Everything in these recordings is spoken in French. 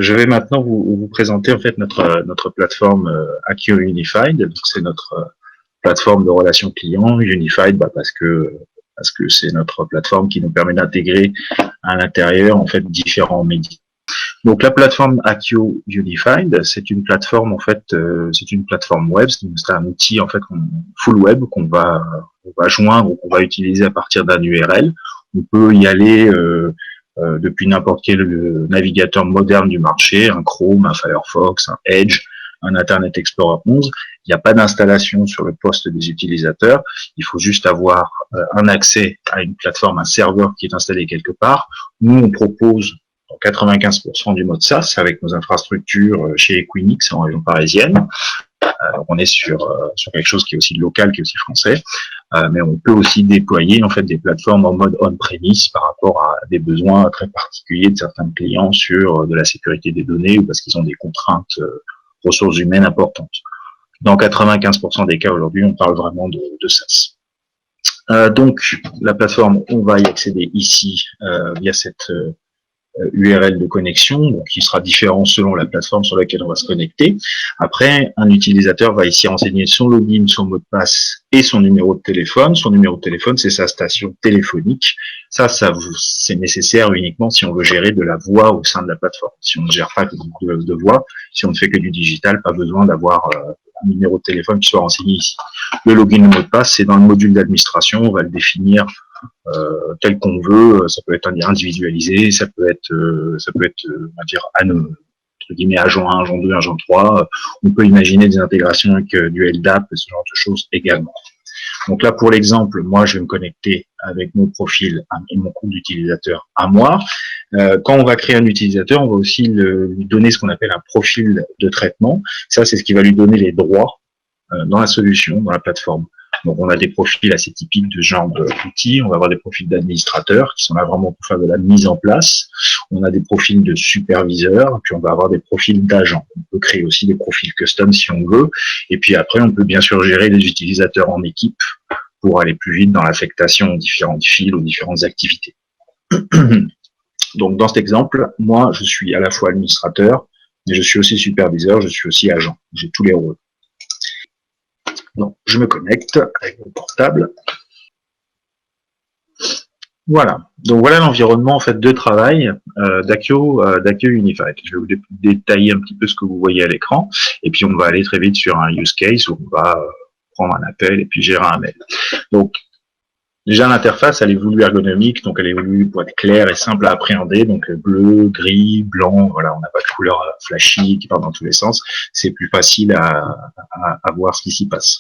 Je vais maintenant vous présenter en fait notre plateforme Acquio Unified. Donc c'est notre plateforme de relations clients. Unified, parce que c'est notre plateforme qui nous permet d'intégrer à l'intérieur en fait différents médias. Donc la plateforme Acquio Unified, c'est une plateforme en fait, c'est une plateforme web, c'est un outil en fait full web qu'on va joindre, qu'on va utiliser à partir d'un URL. On peut y aller depuis n'importe quel navigateur moderne du marché, un Chrome, un Firefox, un Edge, un Internet Explorer 11. Il n'y a pas d'installation sur le poste des utilisateurs. Il faut juste avoir un accès à une plateforme, un serveur qui est installé quelque part. Nous, on propose 95% du mode SaaS avec nos infrastructures chez Equinix en région parisienne. On est sur quelque chose qui est aussi local, qui est aussi français, mais on peut aussi déployer en fait des plateformes en mode on-premise par rapport à des besoins très particuliers de certains clients sur de la sécurité des données ou parce qu'ils ont des contraintes ressources humaines importantes. Dans 95% des cas aujourd'hui, on parle vraiment de SaaS. Donc la plateforme, on va y accéder ici via cette URL de connexion, donc qui sera différent selon la plateforme sur laquelle on va se connecter. Après, un utilisateur va ici renseigner son login, son mot de passe et son numéro de téléphone. Son numéro de téléphone, c'est sa station téléphonique. Ça c'est nécessaire uniquement si on veut gérer de la voix au sein de la plateforme. Si on ne gère pas de voix, si on ne fait que du digital, pas besoin d'avoir un numéro de téléphone qui soit renseigné ici. Le login et le mot de passe, c'est dans le module d'administration, on va le définir tel qu'on veut. Ça peut être individualisé, ça peut être on va dire entre guillemets agent 1, agent 2, agent 3. On peut imaginer des intégrations avec du LDAP, ce genre de choses également. Donc là, pour l'exemple, moi, je vais me connecter avec mon profil et mon compte d'utilisateur à moi. Quand on va créer un utilisateur, on va aussi lui donner ce qu'on appelle un profil de traitement. Ça, c'est ce qui va lui donner les droits dans la solution, dans la plateforme. Donc, on a des profils assez typiques de ce genre d'outils. On va avoir des profils d'administrateurs qui sont là vraiment pour faire de la mise en place. On a des profils de superviseurs, puis on va avoir des profils d'agents. On peut créer aussi des profils custom si on veut. Et puis après, on peut bien sûr gérer les utilisateurs en équipe pour aller plus vite dans l'affectation aux différentes files, aux différentes activités. Donc, dans cet exemple, moi, je suis à la fois administrateur, mais je suis aussi superviseur, je suis aussi agent. J'ai tous les rôles. Donc, je me connecte avec mon portable. Voilà. Donc, voilà l'environnement en fait de travail d'Acquio Unified. Je vais vous détailler un petit peu ce que vous voyez à l'écran, et puis on va aller très vite sur un use case où on va prendre un appel et puis gérer un mail. Donc, déjà, l'interface, elle est voulue ergonomique, donc elle est voulue pour être claire et simple à appréhender, donc bleu, gris, blanc, voilà, on n'a pas de couleur flashy qui part dans tous les sens, c'est plus facile à voir ce qui s'y passe.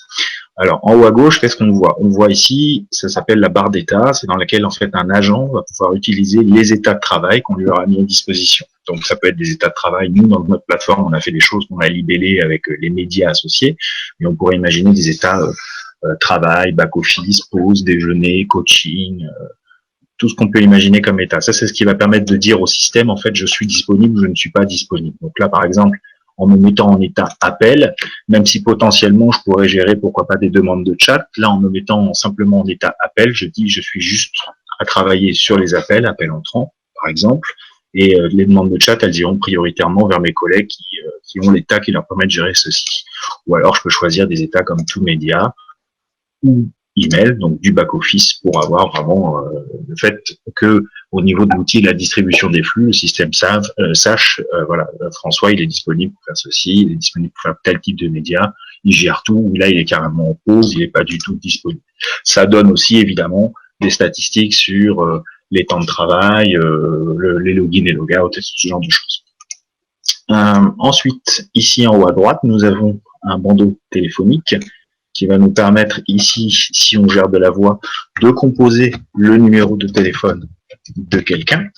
Alors, en haut à gauche, qu'est-ce qu'on voit? On voit ici, ça s'appelle la barre d'état, c'est dans laquelle, en fait, un agent va pouvoir utiliser les états de travail qu'on lui aura mis à disposition. Donc, ça peut être des états de travail. Nous, dans notre plateforme, on a fait des choses qu'on a libellées avec les médias associés, mais on pourrait imaginer des états travail, back-office, pause, déjeuner, coaching, tout ce qu'on peut imaginer comme état. Ça, c'est ce qui va permettre de dire au système, en fait, je suis disponible ou je ne suis pas disponible. Donc là, par exemple, en me mettant en état appel, même si potentiellement je pourrais gérer, pourquoi pas, des demandes de chat, là, en me mettant simplement en état appel, je dis je suis juste à travailler sur les appels entrants, par exemple, et les demandes de chat, elles iront prioritairement vers mes collègues qui ont l'état qui leur permet de gérer ceci. Ou alors, je peux choisir des états comme tout média, ou email, donc du back-office, pour avoir vraiment le fait que au niveau de l'outil, la distribution des flux, le système sache, voilà, François, il est disponible pour faire ceci, il est disponible pour faire tel type de médias, il gère tout, là, il est carrément en pause, il n'est pas du tout disponible. Ça donne aussi, évidemment, des statistiques sur les temps de travail, les logins et logouts, et ce genre de choses. Ensuite, ici en haut à droite, nous avons un bandeau téléphonique qui va nous permettre ici, si on gère de la voix, de composer le numéro de téléphone de quelqu'un,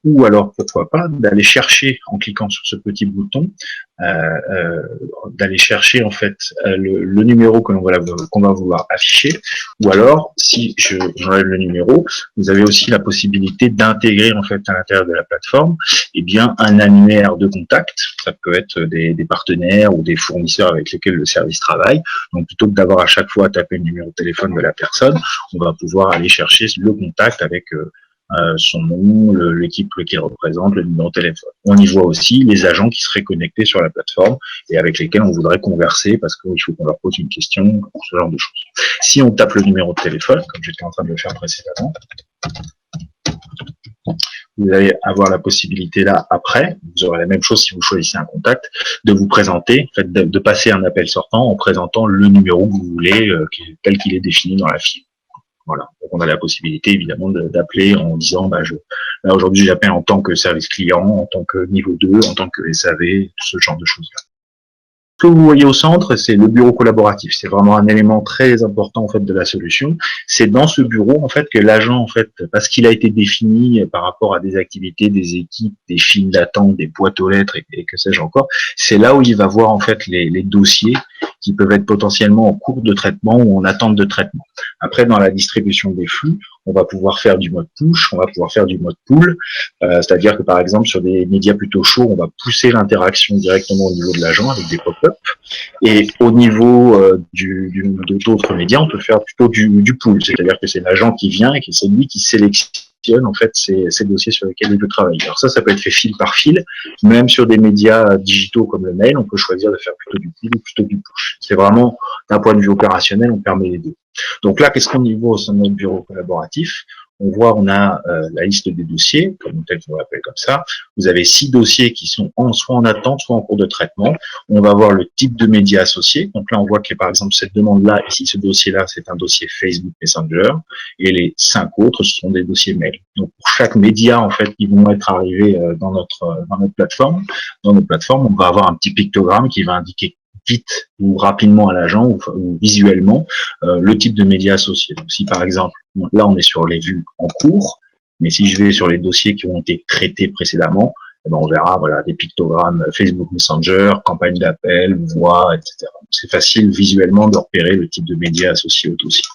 ou alors pourquoi pas d'aller chercher en cliquant sur ce petit bouton, d'aller chercher en fait le numéro qu'on va vouloir afficher, ou alors si j'enlève le numéro, vous avez aussi la possibilité d'intégrer en fait à l'intérieur de la plateforme bien un annuaire de contact. Ça peut être des partenaires ou des fournisseurs avec lesquels le service travaille. Donc plutôt que d'avoir à chaque fois à taper le numéro de téléphone de la personne, on va pouvoir aller chercher le contact avec son nom, l'équipe qu'il représente, le numéro de téléphone. On y voit aussi les agents qui seraient connectés sur la plateforme et avec lesquels on voudrait converser parce qu'il faut qu'on leur pose une question, ce genre de choses. Si on tape le numéro de téléphone, comme j'étais en train de le faire précédemment, vous allez avoir la possibilité là, après, vous aurez la même chose si vous choisissez un contact, de vous présenter, en fait, de passer un appel sortant en présentant le numéro que vous voulez, tel qu'il est défini dans la fiche. Voilà. Donc on a la possibilité évidemment d'appeler en disant là aujourd'hui j'appelle en tant que service client, en tant que niveau 2, en tant que SAV, ce genre de choses-là. Ce que vous voyez au centre, c'est le bureau collaboratif. C'est vraiment un élément très important en fait de la solution. C'est dans ce bureau en fait que l'agent en fait, parce qu'il a été défini par rapport à des activités, des équipes, des files d'attente, des boîtes aux lettres et que sais-je encore, c'est là où il va voir en fait les dossiers qui peuvent être potentiellement en cours de traitement ou en attente de traitement. Après, dans la distribution des flux, on va pouvoir faire du mode push, on va pouvoir faire du mode pull, c'est-à-dire que par exemple sur des médias plutôt chauds, on va pousser l'interaction directement au niveau de l'agent avec des pop-up, et au niveau d'autres médias, on peut faire plutôt du pull, c'est-à-dire que c'est l'agent qui vient et que c'est lui qui sélectionne en fait ces dossiers sur lesquels il veut travailler. Alors ça peut être fait fil par fil, même sur des médias digitaux comme le mail, on peut choisir de faire plutôt du pull ou plutôt du push. C'est vraiment, d'un point de vue opérationnel, on permet les deux. Donc là, qu'est-ce qu'on y voit au sein de notre bureau collaboratif? On a la liste des dossiers, comme tel qu'on l'appelle comme ça. Vous avez 6 dossiers qui sont soit en attente, soit en cours de traitement. On va voir le type de média associé. Donc là, on voit que par exemple cette demande-là, ici ce dossier-là, c'est un dossier Facebook Messenger, et les 5 autres, ce sont des dossiers mail. Donc pour chaque média, en fait, qui vont être arrivés dans notre plateforme, on va avoir un petit pictogramme qui va indiquer vite ou rapidement à l'agent ou visuellement le type de média associé. Donc si par exemple, là on est sur les vues en cours, mais si je vais sur les dossiers qui ont été traités précédemment, eh ben, on verra voilà des pictogrammes Facebook Messenger, campagne d'appel, voix, etc. C'est facile visuellement de repérer le type de média associé au dossier.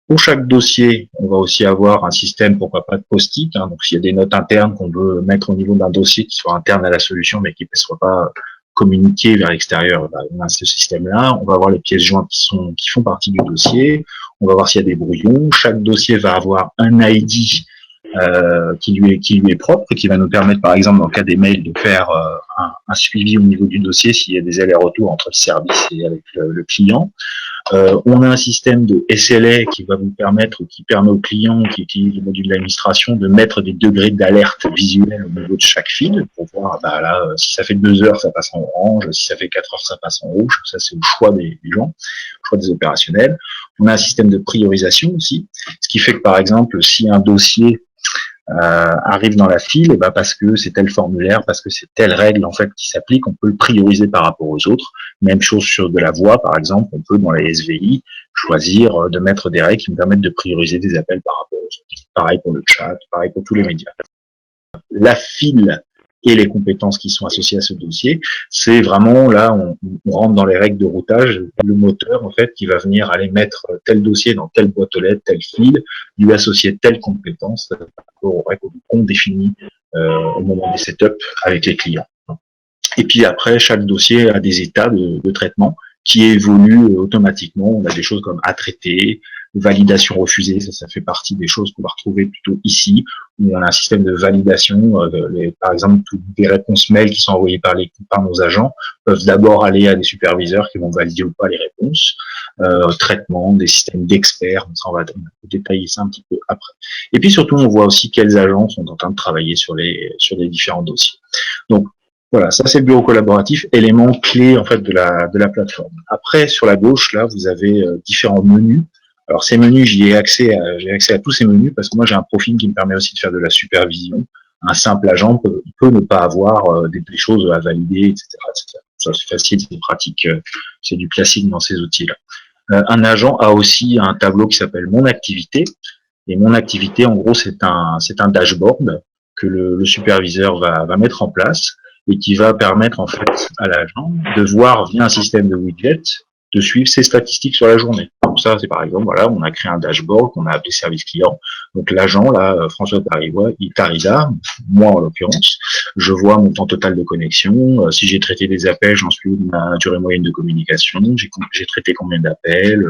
Pour chaque dossier, on va aussi avoir un système, pourquoi pas de post-it. Donc s'il y a des notes internes qu'on veut mettre au niveau d'un dossier qui soit interne à la solution, mais qui ne soient pas communiquer vers l'extérieur, on a ce système-là. On va voir les pièces jointes qui font partie du dossier. On va voir s'il y a des brouillons. Chaque dossier va avoir un ID qui lui est propre et qui va nous permettre, par exemple, dans le cas des mails, de faire un suivi au niveau du dossier s'il y a des allers-retours entre le service et avec le client. On a un système de SLA qui va vous permettre, qui permet aux clients qui utilisent le module d'administration de mettre des degrés d'alerte visuelle au niveau de chaque fil pour voir, là, si ça fait 2 heures, ça passe en orange, si ça fait 4 heures, ça passe en rouge. Ça, c'est au choix des gens, au choix des opérationnels. On a un système de priorisation aussi, ce qui fait que, par exemple, si un dossier arrive dans la file, et parce que c'est tel formulaire, parce que c'est telle règle en fait qui s'applique, on peut le prioriser par rapport aux autres. Même chose sur de la voix, par exemple, on peut dans les SVI choisir de mettre des règles qui nous permettent de prioriser des appels par rapport aux autres. Pareil pour le chat, pareil pour tous les médias. La file et les compétences qui sont associées à ce dossier, c'est vraiment là, on rentre dans les règles de routage, le moteur en fait qui va venir aller mettre tel dossier dans telle boîte aux lettres, telle file, lui associer telle compétence par rapport aux règles qu'on définit au moment des setups avec les clients. Et puis après, chaque dossier a des états de traitement qui évoluent automatiquement. On a des choses comme à traiter, validation refusée, ça fait partie des choses qu'on va retrouver plutôt ici, où on a un système de validation, par exemple, toutes des réponses mail qui sont envoyées par nos agents peuvent d'abord aller à des superviseurs qui vont valider ou pas les réponses, traitement, des systèmes d'experts, on va détailler ça un petit peu après. Et puis surtout, on voit aussi quels agents sont en train de travailler sur les différents dossiers. Donc, voilà, ça c'est le bureau collaboratif, élément clé en fait de la plateforme. Après, sur la gauche, là, vous avez différents menus. Alors ces menus, j'ai accès à tous ces menus parce que moi j'ai un profil qui me permet aussi de faire de la supervision. Un simple agent peut ne pas avoir des choses à valider, etc., etc. Ça c'est facile, c'est pratique, c'est du classique dans ces outils-là. Un agent a aussi un tableau qui s'appelle Mon activité. Et Mon activité, en gros, c'est un dashboard que le superviseur va mettre en place et qui va permettre en fait à l'agent de voir via un système de widget de suivre ses statistiques sur la journée. Donc ça, c'est par exemple, voilà, on a créé un dashboard qu'on a appelé service client. Donc l'agent, là, François Tarida, moi en l'occurrence, je vois mon temps total de connexion. Si j'ai traité des appels, j'en suis où de ma durée moyenne de communication. J'ai traité combien d'appels,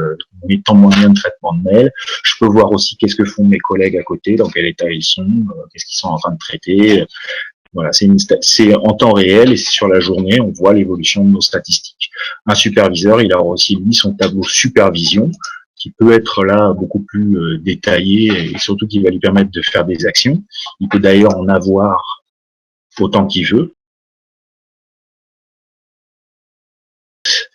mes temps moyens de traitement de mail. Je peux voir aussi qu'est-ce que font mes collègues à côté, dans quel état ils sont, qu'est-ce qu'ils sont en train de traiter. Voilà, c'est en temps réel et c'est sur la journée, on voit l'évolution de nos statistiques. Un superviseur, il aura aussi lui son tableau supervision qui peut être là beaucoup plus détaillé et surtout qui va lui permettre de faire des actions. Il peut d'ailleurs en avoir autant qu'il veut.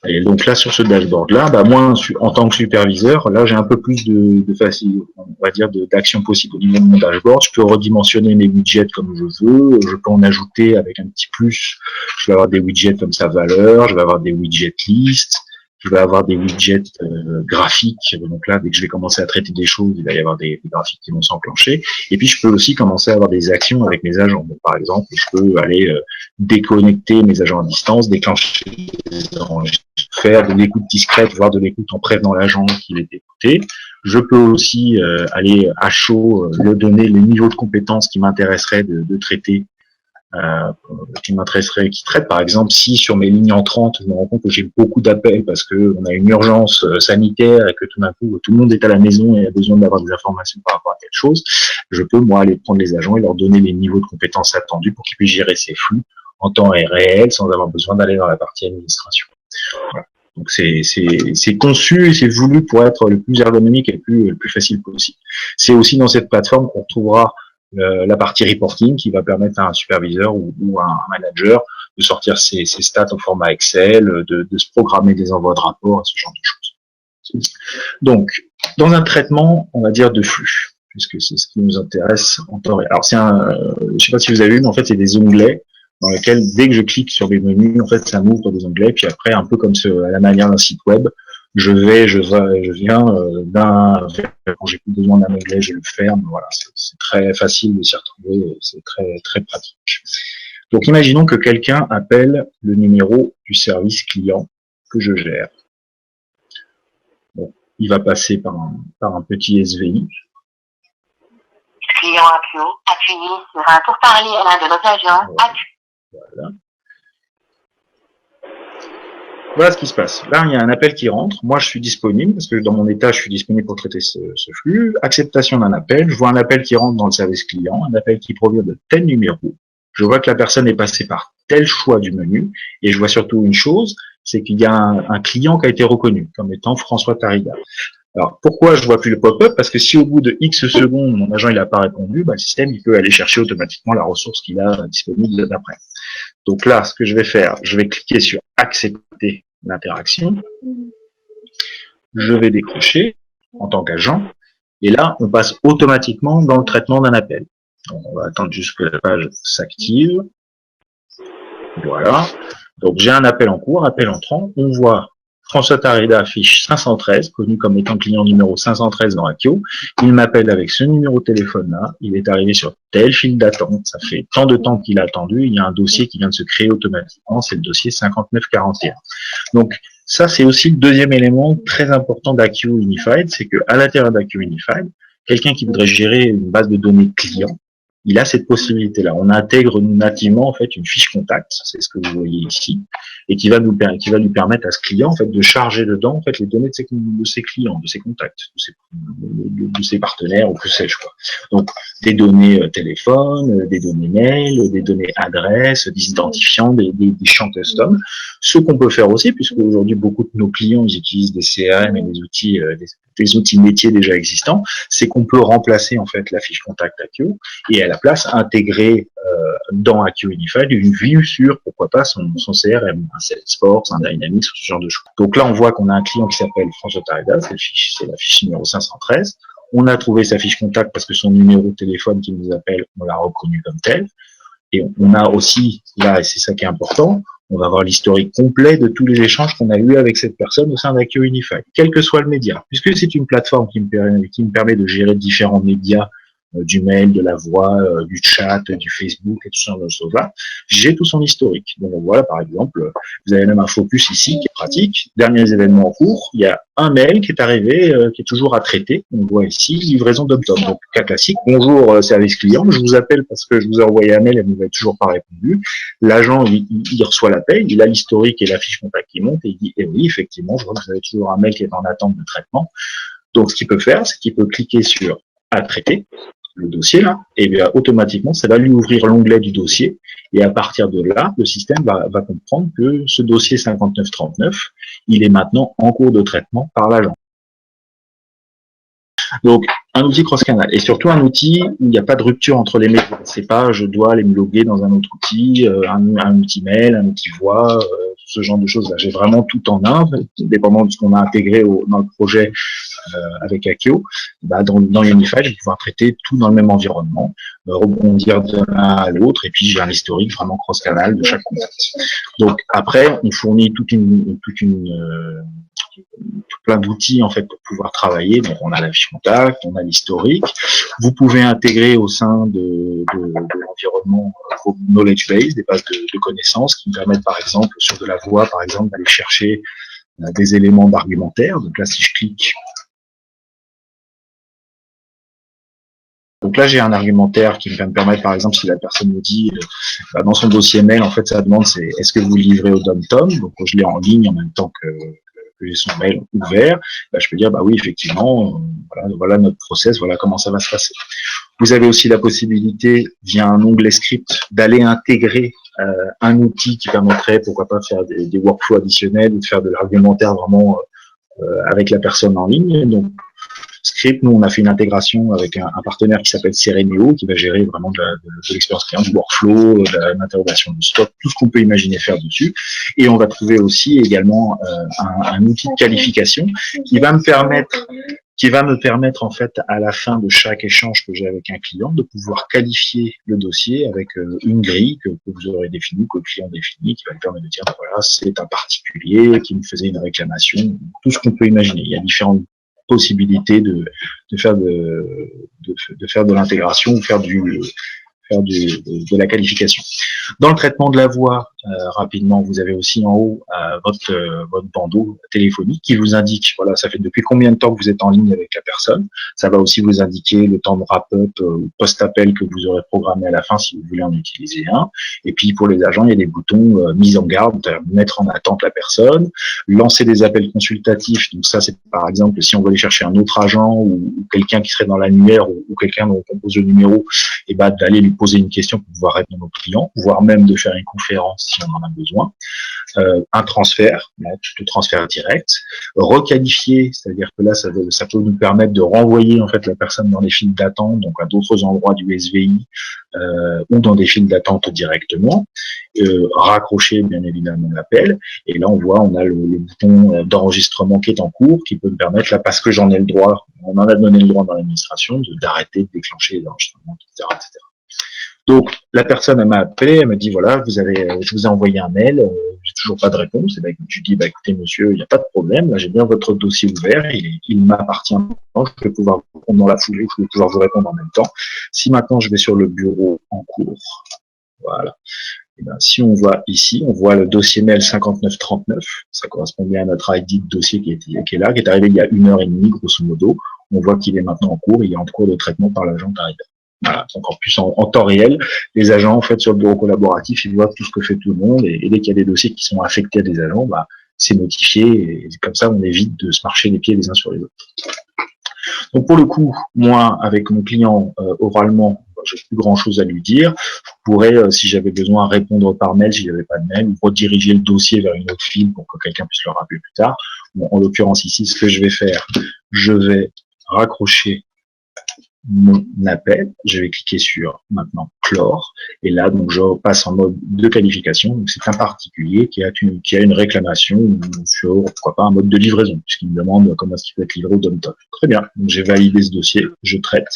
Et donc là, sur ce dashboard-là, bah moi, en tant que superviseur, là, j'ai un peu plus de facile, on va dire, d'actions possibles au niveau de mon dashboard. Je peux redimensionner mes widgets comme je veux. Je peux en ajouter avec un petit plus. Je vais avoir des widgets comme sa valeur. Je vais avoir des widgets list. Je vais avoir des widgets graphiques. Donc là, dès que je vais commencer à traiter des choses, il va y avoir des graphiques qui vont s'enclencher. Et puis, je peux aussi commencer à avoir des actions avec mes agents. Donc, par exemple, je peux aller déconnecter mes agents à distance, déclencher des enregistrements, faire de l'écoute discrète, voire de l'écoute en prévenant l'agent qu'il est écouté. Je peux aussi aller à chaud, lui donner les niveaux de compétences qui m'intéresseraient de traiter, qui traite. Par exemple, si sur mes lignes entrantes, je me rends compte que j'ai beaucoup d'appels parce que on a une urgence sanitaire et que tout d'un coup, tout le monde est à la maison et a besoin d'avoir des informations par rapport à quelque chose, je peux, moi, aller prendre les agents et leur donner les niveaux de compétences attendus pour qu'ils puissent gérer ces flux en temps réel sans avoir besoin d'aller dans la partie administration. Voilà. Donc c'est conçu et c'est voulu pour être le plus ergonomique et le plus facile possible. C'est aussi dans cette plateforme qu'on retrouvera la partie reporting qui va permettre à un superviseur ou à un manager de sortir ses stats au format Excel, de se programmer des envois de rapports, ce genre de choses. Donc, dans un traitement, on va dire de flux, puisque c'est ce qui nous intéresse en temps réel. Alors je sais pas si vous avez vu, mais en fait c'est des onglets dans lesquels, dès que je clique sur les menus, en fait, ça m'ouvre des onglets, puis après, un peu comme à la manière d'un site web, je viens quand j'ai plus besoin d'un onglet, je le ferme, voilà, c'est très facile de s'y retrouver, c'est très, très pratique. Donc, imaginons que quelqu'un appelle le numéro du service client que je gère. Bon, il va passer par un petit SVI. Client appuyez sur un pourparler à l'un de nos agents. Voilà. Voilà ce qui se passe. Là, il y a un appel qui rentre. Moi, je suis disponible parce que dans mon état, je suis disponible pour traiter ce flux. Acceptation d'un appel. Je vois un appel qui rentre dans le service client, un appel qui provient de tel numéro. Je vois que la personne est passée par tel choix du menu. Et je vois surtout une chose, c'est qu'il y a un client qui a été reconnu comme étant François Tarida. Alors, pourquoi je vois plus le pop-up? Parce que si au bout de X secondes, mon agent il a pas répondu, bah, le système il peut aller chercher automatiquement la ressource qu'il a disponible d'après. Donc là, ce que je vais faire, je vais cliquer sur accepter l'interaction. Je vais décrocher en tant qu'agent. Et là, on passe automatiquement dans le traitement d'un appel. Donc, on va attendre juste que la page s'active. Voilà. Donc, j'ai un appel en cours, appel entrant. On voit François Tarida affiche 513, connu comme étant client numéro 513 dans Akio. Il m'appelle avec ce numéro de téléphone-là. Il est arrivé sur tel fil d'attente. Ça fait tant de temps qu'il a attendu. Il y a un dossier qui vient de se créer automatiquement. C'est le dossier 5941. Donc, ça, c'est aussi le deuxième élément très important d'Akio Unified. C'est qu'à l'intérieur d'Akio Unified, quelqu'un qui voudrait gérer une base de données client, il a cette possibilité-là. On intègre nativement en fait une fiche contact, c'est ce que vous voyez ici, et qui va lui permettre à ce client en fait de charger dedans en fait les données de ses clients, de ses contacts, de ses partenaires ou que sais-je quoi. Donc des données téléphone, des données mail, des données adresses, des identifiants, des champs custom. Ce qu'on peut faire aussi, puisque aujourd'hui beaucoup de nos clients ils utilisent des CRM et des outils métiers déjà existants, c'est qu'on peut remplacer en fait la fiche contact Akio et à la place intégrer dans Akio Unified une vue sur pourquoi pas son CRM, un Salesforce, un Dynamics, ce genre de choses. Donc là on voit qu'on a un client qui s'appelle François Tarida, c'est la fiche numéro 513. On a trouvé sa fiche contact parce que son numéro de téléphone qui nous appelle, on l'a reconnu comme tel. Et on a aussi, là, et c'est ça qui est important, on va avoir l'historique complet de tous les échanges qu'on a eu avec cette personne au sein d'Akio Unified, quel que soit le média. Puisque c'est une plateforme qui me permet de gérer différents médias du mail, de la voix, du chat, du Facebook et tout ça, choses-là. J'ai tout son historique. Donc voilà, par exemple, vous avez même un focus ici qui est pratique. Derniers événements en cours, il y a un mail qui est arrivé, qui est toujours à traiter. On voit ici, livraison d'Optom. Donc, cas classique. Bonjour, service client. Je vous appelle parce que je vous ai envoyé un mail et vous n'avez toujours pas répondu. L'agent, il reçoit l'appel, il a l'historique et la fiche contact qui monte et il dit, eh oui, effectivement, je vois que vous avez toujours un mail qui est en attente de traitement. Donc, ce qu'il peut faire, c'est qu'il peut cliquer sur à traiter, le dossier là, et bien automatiquement, ça va lui ouvrir l'onglet du dossier. Et à partir de là, le système va comprendre que ce dossier 5939, il est maintenant en cours de traitement par l'agent. Donc, un outil cross-canal, et surtout un outil où il n'y a pas de rupture entre les méthodes. C'est pas je dois aller me loguer dans un autre outil, un outil mail, un outil voix, ce genre de choses-là. J'ai vraiment tout en un, dépendant de ce qu'on a intégré dans le projet avec Akio. Dans Unified, je vais pouvoir traiter tout dans le même environnement, rebondir de l'un à l'autre, et puis j'ai un historique vraiment cross-canal de chaque contact. Donc après, on fournit plein d'outils en fait pour pouvoir travailler. Donc on a la fiche contact, on a l'historique. Vous pouvez intégrer au sein de l'environnement vos knowledge base, des bases de connaissances qui me permettent par exemple sur de la voix, par exemple, d'aller chercher des éléments d'argumentaire. Donc là, si je clique, donc là, j'ai un argumentaire qui va me permettre, par exemple, si la personne me dit, dans son dossier mail, en fait, sa demande, c'est est-ce que vous livrez au DOM-TOM? Donc, je l'ai en ligne en même temps que j'ai son mail ouvert. Je peux dire, oui, effectivement, voilà notre process, voilà comment ça va se passer. Vous avez aussi la possibilité, via un onglet script, d'aller intégrer un outil qui permettrait, pourquoi pas, faire des workflows additionnels ou de faire de l'argumentaire vraiment avec la personne en ligne. Donc, script, nous, on a fait une intégration avec un partenaire qui s'appelle Sereneo, qui va gérer vraiment de l'expérience client, du workflow, de l'interrogation du stock, tout ce qu'on peut imaginer faire dessus. Et on va trouver aussi également un outil de qualification qui va me permettre en fait à la fin de chaque échange que j'ai avec un client de pouvoir qualifier le dossier avec une grille que vous aurez définie, que le client définit, qui va lui permettre de dire voilà, c'est un particulier qui me faisait une réclamation, tout ce qu'on peut imaginer. Il y a différentes possibilités de faire de l'intégration ou faire de la qualification. Dans le traitement de la voix, rapidement, vous avez aussi en haut votre bandeau téléphonique qui vous indique, voilà, ça fait depuis combien de temps que vous êtes en ligne avec la personne. Ça va aussi vous indiquer le temps de wrap-up post-appel que vous aurez programmé à la fin si vous voulez en utiliser un. Et puis pour les agents, il y a des boutons mise en garde, mettre en attente la personne, lancer des appels consultatifs. Donc ça, c'est par exemple si on veut aller chercher un autre agent ou quelqu'un qui serait dans l'annuaire ou quelqu'un dont on compose le numéro, et d'aller lui poser une question pour pouvoir répondre au client, voire même de faire une conférence si on en a besoin, un transfert, le transfert direct, requalifier, c'est-à-dire que là, ça peut nous permettre de renvoyer en fait la personne dans les files d'attente, donc à d'autres endroits du SVI ou dans des files d'attente directement, raccrocher bien évidemment l'appel, et là on voit, on a le bouton d'enregistrement qui est en cours, qui peut me permettre, là parce que j'en ai le droit, on en a donné le droit dans l'administration, d'arrêter de déclencher les enregistrements, etc., etc. Donc, la personne, elle m'a appelé, elle me dit, voilà, je vous ai envoyé un mail, j'ai toujours pas de réponse. Et je dis, écoutez, monsieur, il n'y a pas de problème, là, j'ai bien votre dossier ouvert, il m'appartient maintenant, je vais pouvoir vous répondre dans la foulée, je vais pouvoir vous répondre en même temps. Si maintenant je vais sur le bureau en cours, voilà. Et si on voit ici, on voit le dossier mail 5939, ça correspond bien à notre ID de dossier qui est là, qui est arrivé il y a 1h30, grosso modo. On voit qu'il est maintenant en cours, il est en cours de traitement par l'agent arrivé. Voilà, donc en plus en temps réel, les agents en fait sur le bureau collaboratif, ils voient tout ce que fait tout le monde et dès qu'il y a des dossiers qui sont affectés à des agents, c'est notifié et comme ça on évite de se marcher les pieds les uns sur les autres. Donc pour le coup, moi avec mon client oralement, j'ai plus grand chose à lui dire. Je pourrais, si j'avais besoin, répondre par mail si j'avais pas de mail, ou rediriger le dossier vers une autre file pour que quelqu'un puisse le rappeler plus tard. Bon, en l'occurrence ici, ce que je vais faire, je vais raccrocher mon appel, je vais cliquer sur maintenant clore et là donc je passe en mode de qualification. Donc c'est un particulier qui a une réclamation sur pourquoi pas un mode de livraison puisqu'il me demande comment est-ce qu'il peut être livré au DOM-TOM. Très bien, donc j'ai validé ce dossier, je traite,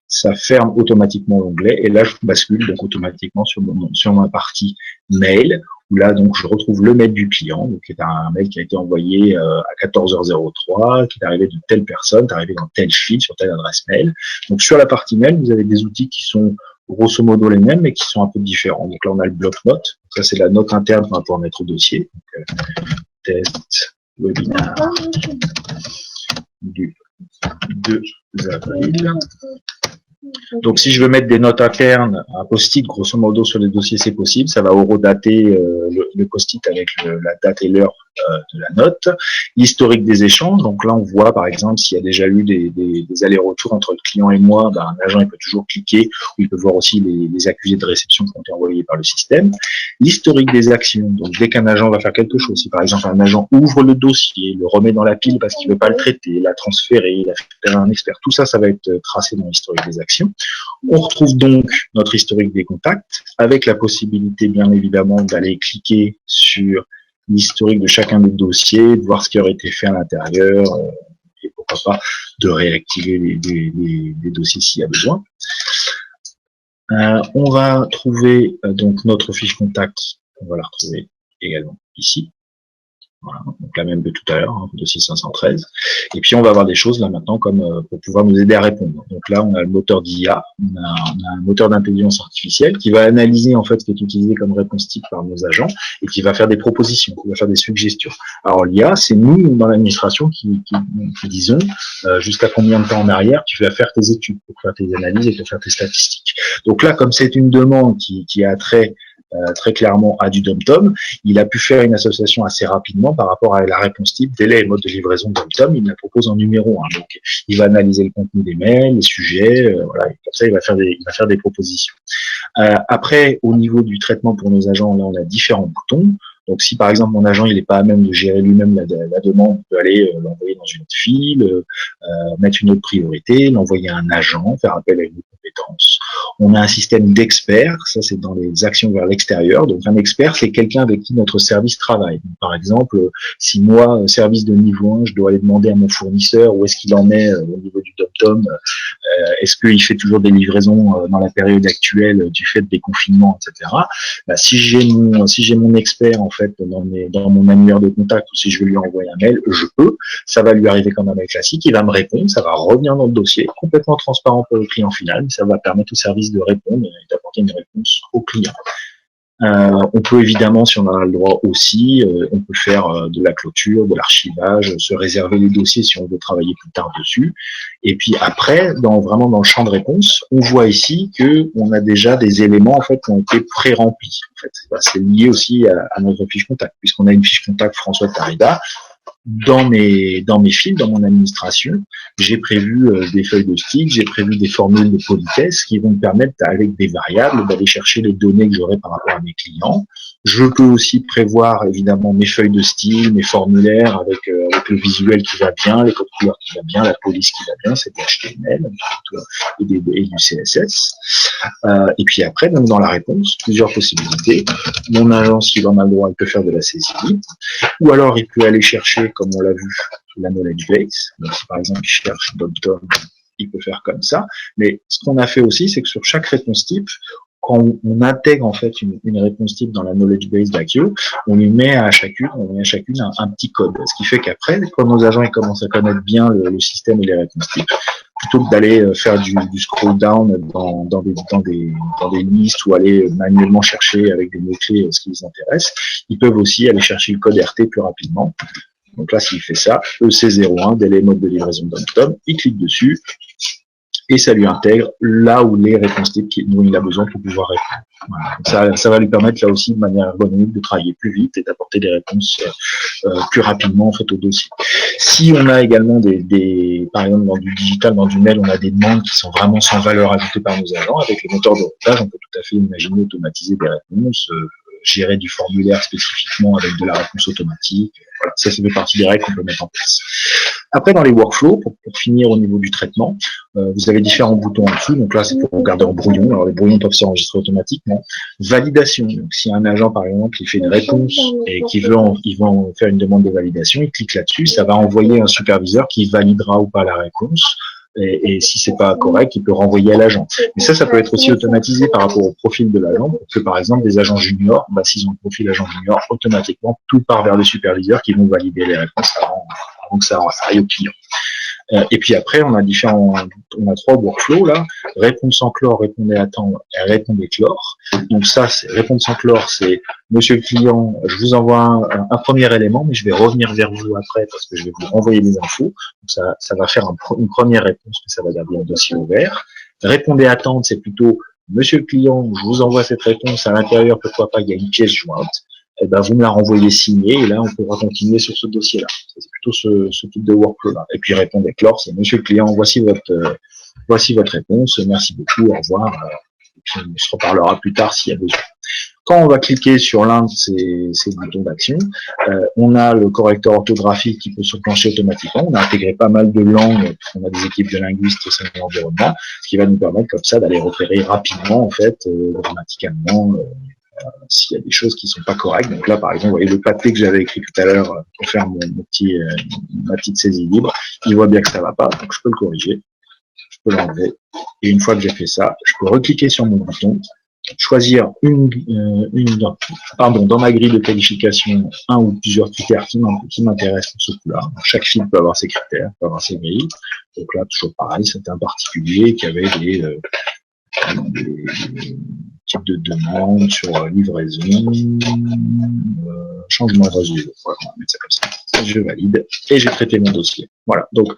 ça ferme automatiquement l'onglet et là je bascule donc automatiquement sur ma partie mail où là, donc, je retrouve le mail du client, donc, qui est un mail qui a été envoyé à 14h03, qui est arrivé de telle personne, qui est arrivé dans tel fil, sur telle adresse mail. Donc, sur la partie mail, vous avez des outils qui sont grosso modo les mêmes, mais qui sont un peu différents. Donc là, on a le bloc-notes. Ça, c'est la note interne qu'on va pouvoir mettre au dossier. Donc, test, webinaire du 2 avril. Donc, si je veux mettre des notes internes, un post-it, grosso modo, sur les dossiers, c'est possible. Ça va horodater le post-it avec la date et l'heure de la note. L'historique des échanges. Donc là, on voit, par exemple, s'il y a déjà eu des allers-retours entre le client et moi, ben, un agent, il peut toujours cliquer, ou il peut voir aussi les accusés de réception qui ont été envoyés par le système. L'historique des actions. Donc, dès qu'un agent va faire quelque chose, si par exemple un agent ouvre le dossier, le remet dans la pile parce qu'il veut pas le traiter, l'a transféré, l'a fait à un expert, tout ça, ça va être tracé dans l'historique des actions. On retrouve donc notre historique des contacts, avec la possibilité, bien évidemment, d'aller cliquer sur l'historique de chacun des dossiers, de voir ce qui aurait été fait à l'intérieur, et pourquoi pas de réactiver les dossiers s'il y a besoin. On va trouver donc notre fiche contact, on va la retrouver également ici. Voilà, donc la même que tout à l'heure, hein, dossier 513. Et puis on va avoir des choses là maintenant comme pour pouvoir nous aider à répondre. Donc là, on a le moteur d'IA, on a un moteur d'intelligence artificielle qui va analyser en fait ce qui est utilisé comme réponse type par nos agents et qui va faire des propositions, qui va faire des suggestions. Alors l'IA, c'est nous dans l'administration qui disons jusqu'à combien de temps en arrière tu vas faire tes études pour faire tes analyses et pour faire tes statistiques. Donc là, comme c'est une demande qui a trait très clairement à du DOM-TOM, il a pu faire une association assez rapidement par rapport à la réponse type, délai et mode de livraison de DOM-TOM, il la propose en numéro 1. Donc, il va analyser le contenu des mails, les sujets, voilà, et comme ça, il va faire des propositions. Après, au niveau du traitement pour nos agents, là, on a différents boutons. Donc, si par exemple mon agent il n'est pas à même de gérer lui-même la demande, on peut aller l'envoyer dans une autre file, mettre une autre priorité, l'envoyer à un agent, faire appel à une autre compétence. On a un système d'experts, ça c'est dans les actions vers l'extérieur. Donc un expert, c'est quelqu'un avec qui notre service travaille. Donc, par exemple, si moi, service de niveau 1, je dois aller demander à mon fournisseur où est-ce qu'il en est au niveau du DOM-TOM, est-ce qu'il fait toujours des livraisons dans la période actuelle du fait des confinements, etc. Bah, si j'ai mon expert en fait dans mon annuaire de contact ou si je veux lui envoyer un mail, je peux. Ça va lui arriver comme un mail classique, il va me répondre, ça va revenir dans le dossier, complètement transparent pour le client final, mais ça va permettre au service de répondre et d'apporter une réponse au client. On peut évidemment, si on en a le droit aussi, on peut faire de la clôture, de l'archivage, se réserver les dossiers si on veut travailler plus tard dessus. Et puis après, vraiment dans le champ de réponse, on voit ici que on a déjà des éléments en fait qui ont été pré-remplis. En fait, c'est lié aussi à notre fiche contact, puisqu'on a une fiche contact François Tarida. Dans mes fils, dans mon administration, j'ai prévu des feuilles de style, j'ai prévu des formules de politesse qui vont me permettre, avec des variables, d'aller chercher les données que j'aurai par rapport à mes clients. Je peux aussi prévoir, évidemment, mes feuilles de style, mes formulaires avec le visuel qui va bien, les codes couleurs qui va bien, la police qui va bien, c'est du HTML et du CSS. Et puis après, donc dans la réponse, plusieurs possibilités. Mon agent, s'il en a le droit, il peut faire de la saisie. Ou alors, il peut aller chercher, comme on l'a vu, la knowledge base. Donc, si par exemple, il cherche DOM-TOM, il peut faire comme ça. Mais ce qu'on a fait aussi, c'est que sur chaque réponse type, quand on intègre en fait une réponse type dans la knowledge base d'Acquio, on met à chacune un petit code. Ce qui fait qu'après, quand nos agents ils commencent à connaître bien le système et les réponses types, plutôt que d'aller faire du scroll down dans des listes ou aller manuellement chercher avec des mots-clés ce qui les intéresse, ils peuvent aussi aller chercher le code RT plus rapidement. Donc là, s'il fait ça, EC01, délai mode de livraison de DOM-TOM, il clique dessus et ça lui intègre là où les réponses types dont il a besoin pour pouvoir répondre. Voilà. Ça va lui permettre là aussi de manière ergonomique de travailler plus vite et d'apporter des réponses plus rapidement en fait au dossier. Si on a également par exemple dans du digital, dans du mail, on a des demandes qui sont vraiment sans valeur ajoutée par nos agents, avec les moteurs de routage, on peut tout à fait imaginer automatiser des réponses, gérer du formulaire spécifiquement avec de la réponse automatique. Voilà, ça fait partie des règles qu'on peut mettre en place. Après, dans les workflows, pour finir au niveau du traitement, vous avez différents boutons en dessous. Donc là, c'est pour regarder en brouillon. Alors, les brouillons peuvent s'enregistrer automatiquement. Validation. Donc, si un agent, par exemple, il fait une réponse et qu'il veut en faire une demande de validation, il clique là-dessus. Ça va envoyer un superviseur qui validera ou pas la réponse. et si c'est pas correct, il peut renvoyer à l'agent. Mais ça peut être aussi automatisé par rapport au profil de l'agent, pour que par exemple des agents juniors, s'ils ont un profil agent junior, automatiquement tout part vers les superviseurs qui vont valider les réponses avant que ça aille au client. Et puis après, on a trois workflows là. Répondre sans clore, répondez à temps, et répondez clore. Donc ça, c'est répondre sans clore, c'est monsieur le client, je vous envoie un premier élément, mais je vais revenir vers vous après parce que je vais vous renvoyer des infos. Donc ça va faire une première réponse, mais ça va garder le dossier ouvert. Répondez à attendre, c'est plutôt monsieur le client, je vous envoie cette réponse à l'intérieur, pourquoi pas, il y a une pièce jointe. Eh ben, vous me la renvoyez signée et là, on pourra continuer sur ce dossier-là. C'est plutôt ce type de workflow-là. Et puis, répondre clore, c'est monsieur le client, voici votre réponse, merci beaucoup, au revoir. Et puis, on se reparlera plus tard s'il y a besoin. Quand on va cliquer sur l'un de ces boutons d'action, on a le correcteur orthographique qui peut s'enclencher automatiquement. On a intégré pas mal de langues, on a des équipes de linguistes au sein de l'environnement, ce qui va nous permettre comme ça d'aller repérer rapidement, en fait, grammaticalement, s'il y a des choses qui sont pas correctes. Donc là, par exemple, vous voyez le papier que j'avais écrit tout à l'heure pour faire ma petite saisie libre, il voit bien que ça va pas, donc je peux le corriger, je peux l'enlever. Et une fois que j'ai fait ça, je peux recliquer sur mon bouton, choisir dans ma grille de qualification, un ou plusieurs critères qui m'intéressent pour ce coup-là. Chaque fil peut avoir ses critères, peut avoir ses grilles. Donc là, toujours pareil, c'était un particulier qui avait des type de demande sur livraison, changement de réseau. Voilà, on va mettre ça comme ça. Je valide et j'ai traité mon dossier. Voilà. Donc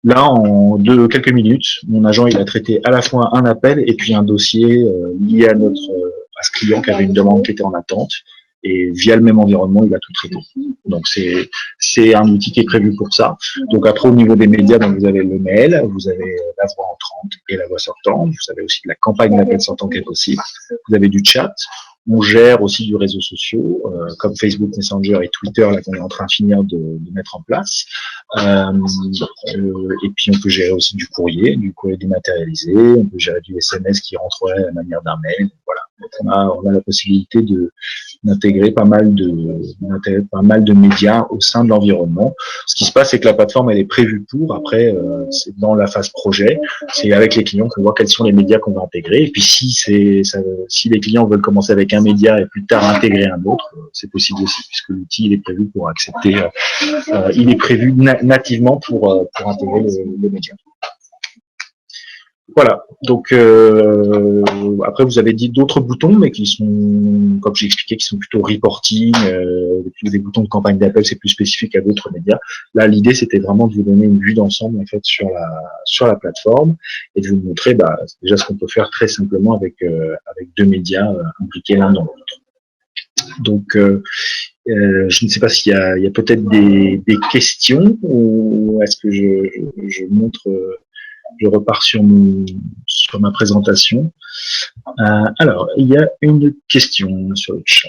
là, en quelques minutes, mon agent il a traité à la fois un appel et puis un dossier lié à ce client qui avait une demande qui était en attente. Et via le même environnement, il a tout traité. Donc c'est un outil qui est prévu pour ça. Donc après au niveau des médias, donc vous avez le mail, vous avez la voix entrante et la voix sortante, vous avez aussi de la campagne d'appel sortant qui est possible, vous avez du chat, on gère aussi du réseau social comme Facebook Messenger et Twitter là qu'on est en train de finir de mettre en place. Et puis on peut gérer aussi du courrier dématérialisé, on peut gérer du SMS qui rentrerait à la manière d'un mail. Voilà. Donc on a la possibilité d'intégrer pas mal de médias au sein de l'environnement. Ce qui se passe, c'est que la plateforme, elle est prévue pour. Après, c'est dans la phase projet. C'est avec les clients qu'on voit quels sont les médias qu'on va intégrer. Et puis, si les clients veulent commencer avec un média et plus tard intégrer un autre, c'est possible aussi, puisque l'outil, il est prévu pour accepter, il est prévu nativement pour intégrer le média. Voilà, donc après vous avez dit d'autres boutons, mais qui sont, comme j'ai expliqué, qui sont plutôt reporting, des boutons de campagne d'appel, c'est plus spécifique à d'autres médias. Là, l'idée c'était vraiment de vous donner une vue d'ensemble en fait sur la plateforme et de vous montrer déjà ce qu'on peut faire très simplement avec deux médias imbriqués l'un dans l'autre. Donc je ne sais pas s'il y a peut-être des questions ou est-ce que je montre. Je repars sur ma présentation. Alors, il y a une question sur le chat.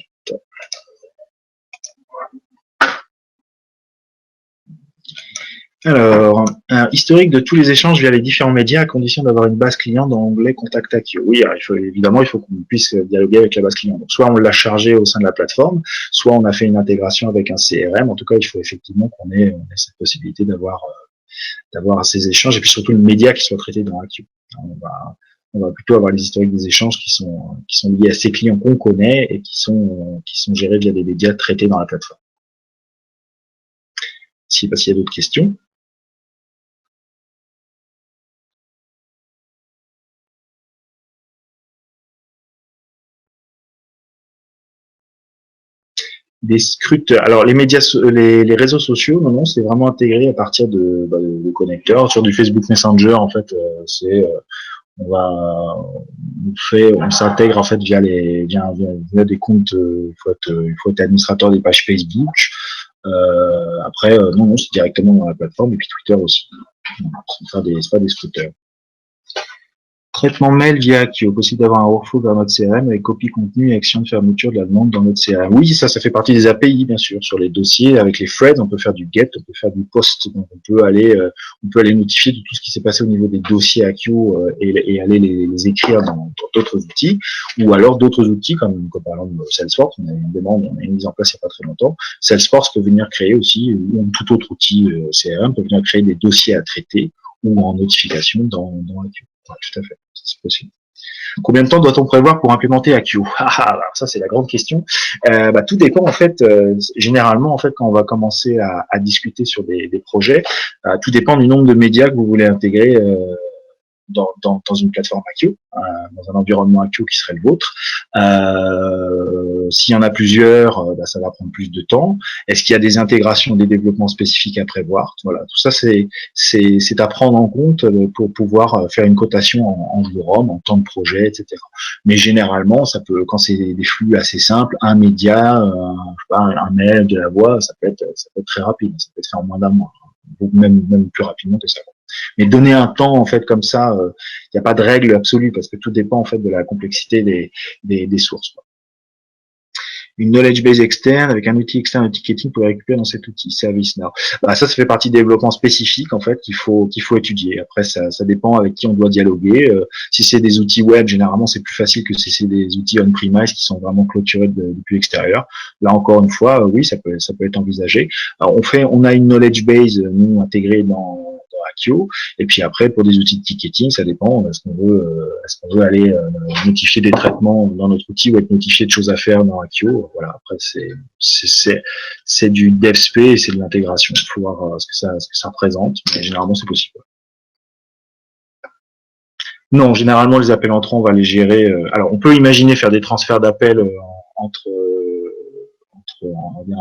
Alors, historique de tous les échanges via les différents médias à condition d'avoir une base client dans l'onglet Contact Acquio. Oui, alors il faut qu'on puisse dialoguer avec la base client. Donc, soit on l'a chargé au sein de la plateforme, soit on a fait une intégration avec un CRM. En tout cas, il faut effectivement qu'on ait cette possibilité d'avoir ces échanges et puis surtout le média qui soit traité dans Acquio. On va plutôt avoir les historiques des échanges qui sont liés à ces clients qu'on connaît et qui sont gérés via des médias traités dans la plateforme. Je ne sais pas s'il y a d'autres questions. Des scruteurs. Alors les médias, les réseaux sociaux, non, c'est vraiment intégré à partir de connecteurs. Sur du Facebook Messenger, en fait, on s'intègre en fait via des comptes. Il faut être administrateur des pages Facebook. Après, non, c'est directement dans la plateforme et puis Twitter aussi. C'est pas des scruteurs. Traitement mail via Acquio, possible d'avoir un workflow dans notre CRM avec copie contenu et action de fermeture de la demande dans notre CRM. Oui, ça fait partie des API, bien sûr. Sur les dossiers, avec les threads, on peut faire du get, on peut faire du post. Donc, on peut aller notifier de tout ce qui s'est passé au niveau des dossiers Acquio et aller les écrire dans d'autres outils. Ou alors d'autres outils, comme par exemple Salesforce, on a une mise en place il n'y a pas très longtemps. Salesforce peut venir créer aussi, ou tout autre outil CRM peut venir créer des dossiers à traiter ou en notification dans Accio. Ouais, tout à fait, c'est possible. Combien de temps doit-on prévoir pour implémenter Accio? Alors ça c'est la grande question. Tout dépend en fait. Généralement en fait quand on va commencer à discuter sur des projets, tout dépend du nombre de médias que vous voulez intégrer dans une plateforme Accio, dans un environnement Accio qui serait le vôtre. S'il y en a plusieurs, ça va prendre plus de temps. Est-ce qu'il y a des intégrations, des développements spécifiques à prévoir? Voilà, tout ça c'est à prendre en compte pour pouvoir faire une cotation en jour homme, en temps de projet, etc. Mais généralement, ça peut, quand c'est des flux assez simples, un média, un mail, de la voix, ça peut être très rapide. Ça peut être fait en moins d'un mois, même plus rapidement que ça. Mais donner un temps en fait comme ça, il n'y a pas de règle absolue parce que tout dépend en fait de la complexité des sources. Une knowledge base externe avec un outil externe de ticketing pour récupérer dans cet outil ServiceNow. Ça fait partie des développements spécifiques en fait qu'il faut étudier. Après ça dépend avec qui on doit dialoguer. Si c'est des outils web, généralement c'est plus facile que si c'est des outils on-premise qui sont vraiment clôturés depuis l'extérieur. Là encore une fois, oui, ça peut être envisagé. Alors, on a une knowledge base nous intégrée dans Accio, et puis après pour des outils de ticketing, ça dépend. Est-ce qu'on veut aller notifier des traitements dans notre outil ou être notifié de choses à faire dans Accio? Voilà. Après c'est du DevSP et c'est de l'intégration. Il faut voir ce que ça représente, mais généralement c'est possible. Non, généralement les appels entrants, on va les gérer. Alors on peut imaginer faire des transferts d'appels entre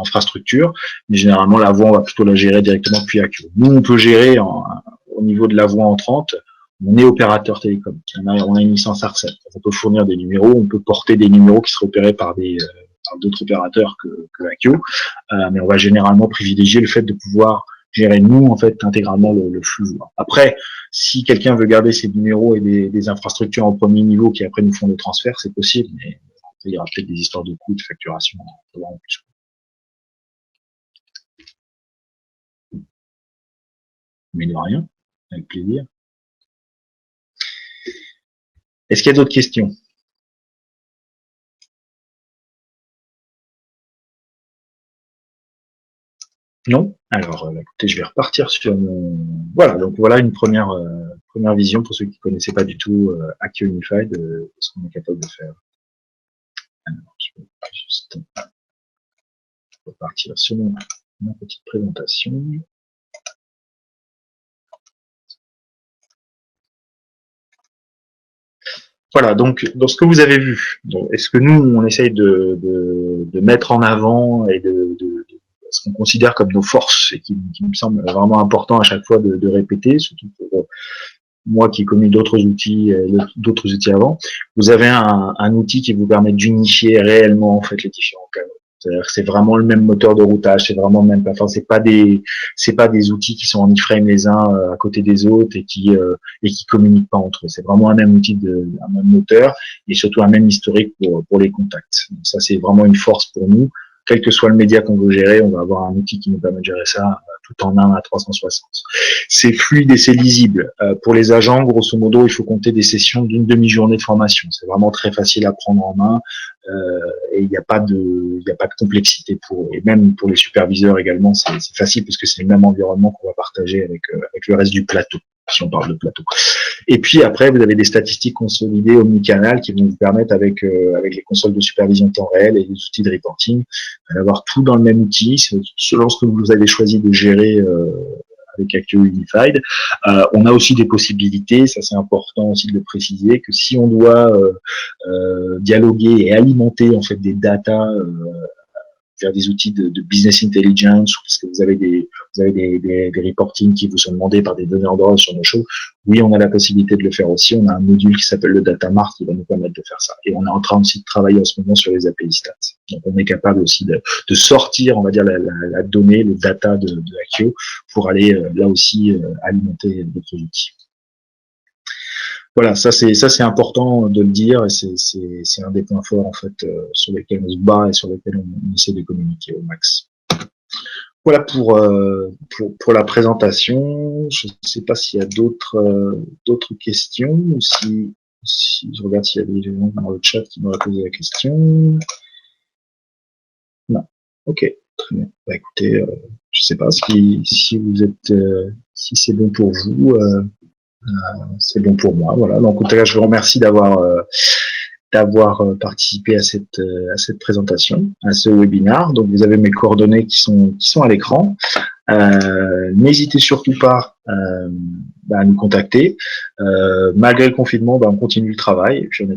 infrastructures, mais généralement la voix on va plutôt la gérer directement depuis Accio. Nous on peut gérer au niveau de la voix entrante, on est opérateur télécom. On a une licence ARCEP. On peut fournir des numéros, on peut porter des numéros qui seraient opérés par d'autres opérateurs que Accio, mais on va généralement privilégier le fait de pouvoir gérer nous en fait intégralement le flux voix. Après, si quelqu'un veut garder ses numéros et des infrastructures en premier niveau qui après nous font des transferts, c'est possible, mais il y aura peut-être des histoires de coûts, de facturation, en plus. Mais de rien, avec plaisir. Est-ce qu'il y a d'autres questions? Non? Alors, écoutez, je vais repartir sur mon... Voilà, donc voilà une première vision pour ceux qui ne connaissaient pas du tout Accio Unified, de ce qu'on est capable de faire. Alors, je vais juste repartir sur ma petite présentation. Voilà, donc dans ce que vous avez vu, est-ce que nous, on essaye de mettre en avant et de ce qu'on considère comme nos forces et qui me semble vraiment important à chaque fois de répéter, surtout pour moi qui ai connu d'autres outils avant, vous avez un outil qui vous permet d'unifier réellement en fait les différents canaux. C'est-à-dire que c'est vraiment le même moteur de routage, c'est vraiment le même plateforme. C'est pas des outils qui sont en iframe les uns à côté des autres et qui communiquent pas entre eux. C'est vraiment un même outil, un même moteur et surtout un même historique pour les contacts. Donc ça c'est vraiment une force pour nous. Quel que soit le média qu'on veut gérer, on va avoir un outil qui nous permet de gérer ça tout en 1 à 360. C'est fluide et c'est lisible. Pour les agents, grosso modo, il faut compter des sessions d'une demi-journée de formation. C'est vraiment très facile à prendre en main et il n'y a pas de complexité et même pour les superviseurs également, c'est facile parce que c'est le même environnement qu'on va partager avec le reste du plateau, si on parle de plateau. Et puis après, vous avez des statistiques consolidées omnicanal qui vont vous permettre avec les consoles de supervision en temps réel et les outils de reporting d'avoir tout dans le même outil, selon ce que vous avez choisi de gérer avec Accio Unified. On a aussi des possibilités, ça c'est important aussi de le préciser, que si on doit dialoguer et alimenter en fait des datas vers des outils de business intelligence, parce que vous avez des reporting qui vous sont demandés par des donneurs d'ordre sur nos choses. Oui, on a la possibilité de le faire aussi. On a un module qui s'appelle le Data Mart qui va nous permettre de faire ça. Et on est en train aussi de travailler en ce moment sur les API Stats. Donc, on est capable aussi de sortir, on va dire, la donnée, le data de Accio pour aller là aussi alimenter d'autres outils. Voilà, ça c'est important de le dire et c'est un des points forts en fait sur lesquels on se bat et sur lesquels on essaie de communiquer au max. Voilà pour la présentation. Je ne sais pas s'il y a d'autres questions ou si je regarde s'il y a des gens dans le chat qui m'auraient posé la question. Non. Ok, très bien. Bah, écoutez, je sais pas si vous êtes si c'est bon pour vous, c'est bon pour moi. Voilà. Donc en tout cas, je vous remercie d'avoir participé à cette présentation, à ce webinaire. Donc vous avez mes coordonnées qui sont à l'écran. N'hésitez surtout pas à nous contacter. Malgré le confinement, on continue le travail. Et puis on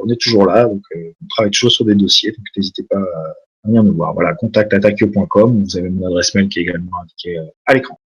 est toujours là. Donc on travaille toujours sur des dossiers. Donc n'hésitez pas à venir nous voir. Voilà, contact@akio.com. Vous avez mon adresse mail qui est également indiquée à l'écran.